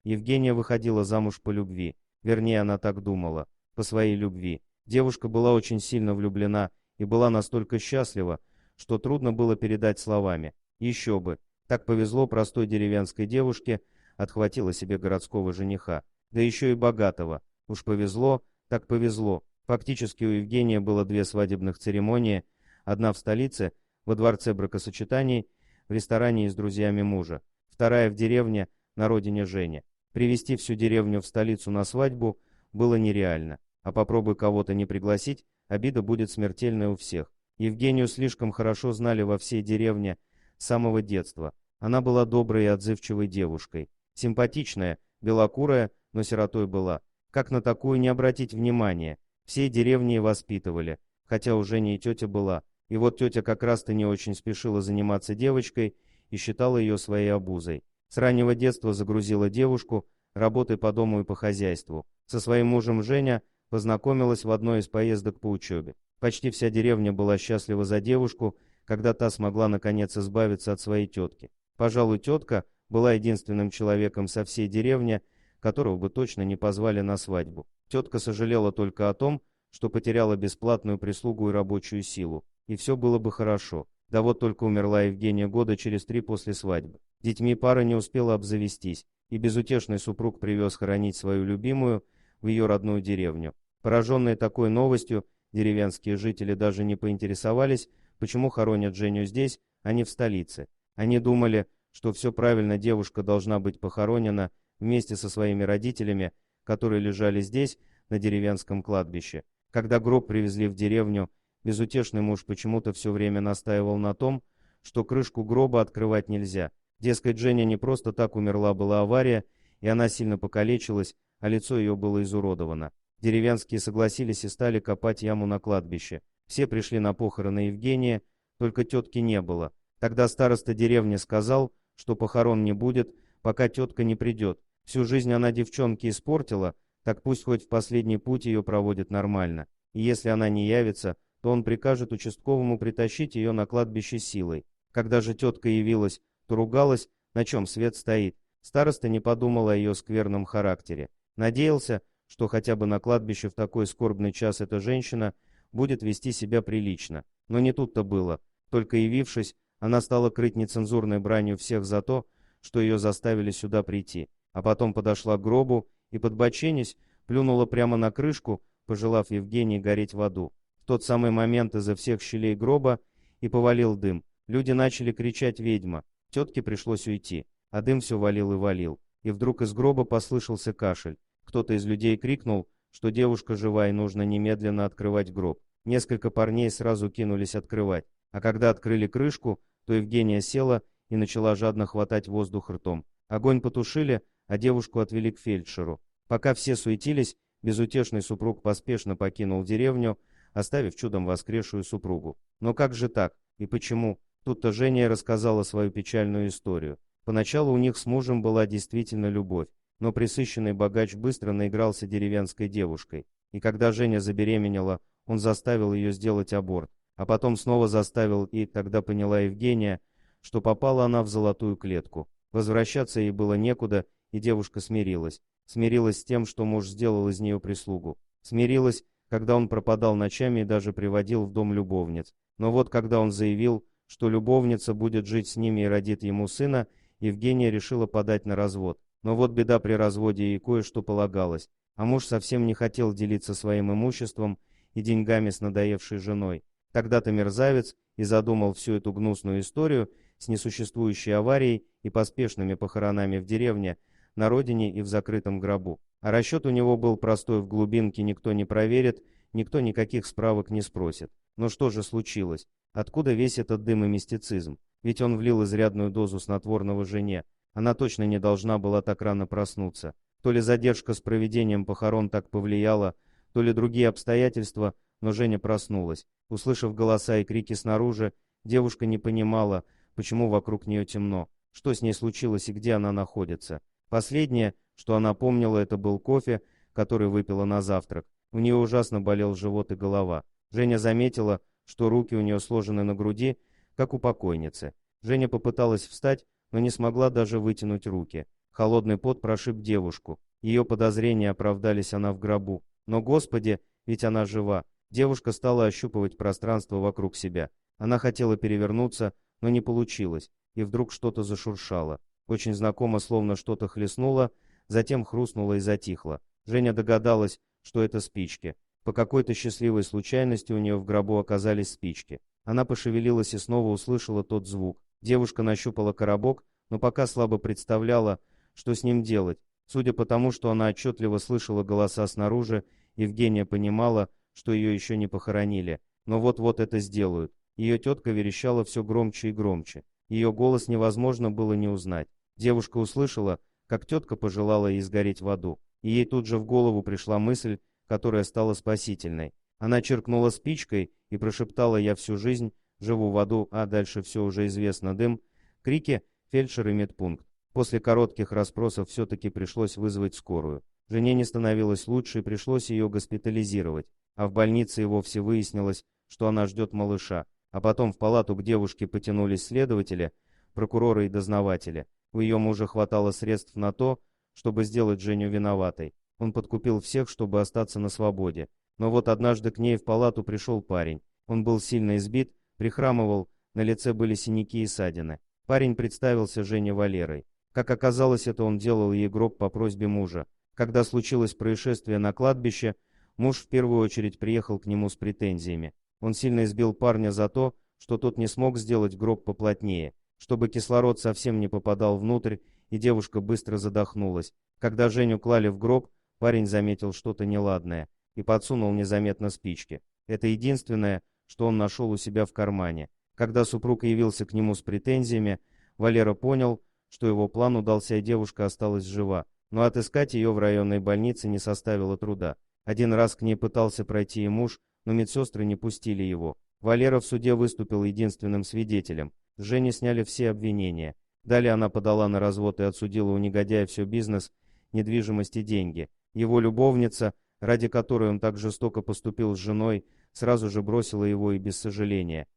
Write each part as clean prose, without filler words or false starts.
Евгения выходила замуж по любви. Вернее, она так думала. По своей любви. Девушка была очень сильно влюблена и была настолько счастлива, что трудно было передать словами. Еще бы. Так повезло простой деревенской девушке, отхватила себе городского жениха. Да еще и богатого. Уж повезло, так повезло. Фактически у Евгения было две свадебных церемонии. Одна в столице, во дворце бракосочетаний, в ресторане и с друзьями мужа. Вторая в деревне, на родине Жени. Привезти всю деревню в столицу на свадьбу было нереально. А попробуй кого-то не пригласить, обида будет смертельная у всех. Евгению слишком хорошо знали во всей деревне с самого детства. Она была доброй и отзывчивой девушкой. Симпатичная, белокурая, но сиротой была. Как на такую не обратить внимания? Всей деревни воспитывали, хотя уже не и тетя была. И вот тетя как раз-то не очень спешила заниматься девочкой и считала ее своей обузой. С раннего детства загрузила девушку работой по дому и по хозяйству. Со своим мужем Женя познакомилась в одной из поездок по учебе. Почти вся деревня была счастлива за девушку, когда та смогла наконец избавиться от своей тетки. Пожалуй, тетка была единственным человеком со всей деревни, которого бы точно не позвали на свадьбу. Тетка сожалела только о том, что потеряла бесплатную прислугу и рабочую силу. И все было бы хорошо. Да вот только умерла Евгения года через 3 после свадьбы. Детьми пара не успела обзавестись, и безутешный супруг привез хоронить свою любимую в ее родную деревню. Пораженные такой новостью, деревенские жители даже не поинтересовались, почему хоронят Женю здесь, а не в столице. Они думали, что все правильно, девушка должна быть похоронена вместе со своими родителями, которые лежали здесь, на деревенском кладбище. Когда гроб привезли в деревню, безутешный муж почему-то все время настаивал на том, что крышку гроба открывать нельзя. Дескать, Женя не просто так умерла, была авария, и она сильно покалечилась, а лицо ее было изуродовано. Деревенские согласились и стали копать яму на кладбище. Все пришли на похороны Евгения, только тетки не было. Тогда староста деревни сказал, что похорон не будет, пока тетка не придет. Всю жизнь она девчонке испортила, так пусть хоть в последний путь ее проводит нормально. И если она не явится, то он прикажет участковому притащить ее на кладбище силой. Когда же тетка явилась, то ругалась, на чем свет стоит. Староста не подумал о ее скверном характере. Надеялся, что хотя бы на кладбище в такой скорбный час эта женщина будет вести себя прилично. Но не тут-то было. Только явившись, она стала крыть нецензурной бранью всех за то, что ее заставили сюда прийти. А потом подошла к гробу и, подбоченясь, плюнула прямо на крышку, пожелав Евгении гореть в аду. В тот самый момент изо всех щелей гроба и повалил дым. Люди начали кричать «ведьма». Тетке пришлось уйти, а дым все валил и валил. И вдруг из гроба послышался кашель. Кто-то из людей крикнул, что девушка жива и нужно немедленно открывать гроб. Несколько парней сразу кинулись открывать. А когда открыли крышку, то Евгения села и начала жадно хватать воздух ртом. Огонь потушили, а девушку отвели к фельдшеру. Пока все суетились, безутешный супруг поспешно покинул деревню, оставив чудом воскресшую супругу. Но как же так? И почему? Тут-то Женя рассказала свою печальную историю. Поначалу у них с мужем была действительно любовь, но пресыщенный богач быстро наигрался деревенской девушкой. И когда Женя забеременела, он заставил ее сделать аборт. А потом снова заставил, и тогда поняла Евгения, что попала она в золотую клетку. Возвращаться ей было некуда, и девушка смирилась. Смирилась с тем, что муж сделал из нее прислугу. Смирилась, когда он пропадал ночами и даже приводил в дом любовниц. Но вот когда он заявил, что любовница будет жить с ними и родит ему сына, Евгения решила подать на развод. Но вот беда, при разводе ей кое-что полагалось. А муж совсем не хотел делиться своим имуществом и деньгами с надоевшей женой. Тогда-то мерзавец и задумал всю эту гнусную историю с несуществующей аварией и поспешными похоронами в деревне, на родине и в закрытом гробу. А расчет у него был простой: в глубинке никто не проверит, никто никаких справок не спросит. Но что же случилось? Откуда весь этот дым и мистицизм? Ведь он влил изрядную дозу снотворного жене. Она точно не должна была так рано проснуться. То ли задержка с проведением похорон так повлияла, то ли другие обстоятельства, но Женя проснулась. Услышав голоса и крики снаружи, девушка не понимала, почему вокруг нее темно, что с ней случилось и где она находится. Последнее, что она помнила, это был кофе, который выпила на завтрак. У нее ужасно болел живот и голова. Женя заметила, что руки у нее сложены на груди, как у покойницы. Женя попыталась встать, но не смогла даже вытянуть руки. Холодный пот прошиб девушку. Ее подозрения оправдались, она в гробу. Но, Господи, ведь она жива. Девушка стала ощупывать пространство вокруг себя. Она хотела перевернуться, но не получилось. И вдруг что-то зашуршало. Очень знакомо, словно что-то хлестнуло, затем хрустнуло и затихло. Женя догадалась, что это спички. По какой-то счастливой случайности у нее в гробу оказались спички. Она пошевелилась и снова услышала тот звук. Девушка нащупала коробок, но пока слабо представляла, что с ним делать. Судя по тому, что она отчетливо слышала голоса снаружи, Евгения понимала, что ее еще не похоронили. Но вот-вот это сделают. Ее тетка верещала все громче и громче. Ее голос невозможно было не узнать. Девушка услышала, как тетка пожелала ей сгореть в аду. И ей тут же в голову пришла мысль, которая стала спасительной. Она чиркнула спичкой и прошептала: «Я всю жизнь живу в аду», а дальше все уже известно: дым, крики, фельдшер и медпункт. После коротких расспросов все-таки пришлось вызвать скорую. Жене не становилось лучше и пришлось ее госпитализировать. А в больнице и вовсе выяснилось, что она ждет малыша. А потом в палату к девушке потянулись следователи, прокуроры и дознаватели. У ее мужа хватало средств на то, чтобы сделать Женю виноватой. Он подкупил всех, чтобы остаться на свободе. Но вот однажды к ней в палату пришел парень. Он был сильно избит, прихрамывал, на лице были синяки и ссадины. Парень представился Жене Валерой. Как оказалось, это он делал ей гроб по просьбе мужа. Когда случилось происшествие на кладбище, муж в первую очередь приехал к нему с претензиями. Он сильно избил парня за то, что тот не смог сделать гроб поплотнее, чтобы кислород совсем не попадал внутрь, и девушка быстро задохнулась. Когда Женю клали в гроб, парень заметил что-то неладное и подсунул незаметно спички. Это единственное, что он нашел у себя в кармане. Когда супруг явился к нему с претензиями, Валера понял, что его план удался и девушка осталась жива. Но отыскать ее в районной больнице не составило труда. Один раз к ней пытался пройти и муж, но медсестры не пустили его. Валера в суде выступил единственным свидетелем. С Жени сняли все обвинения. Далее она подала на развод и отсудила у негодяя все: бизнес, недвижимость и деньги. Его любовница, ради которой он так жестоко поступил с женой, сразу же бросила его и без сожаления.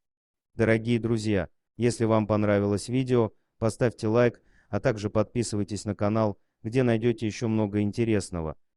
Дорогие друзья, если вам понравилось видео, поставьте лайк, а также подписывайтесь на канал, где найдете еще много интересного.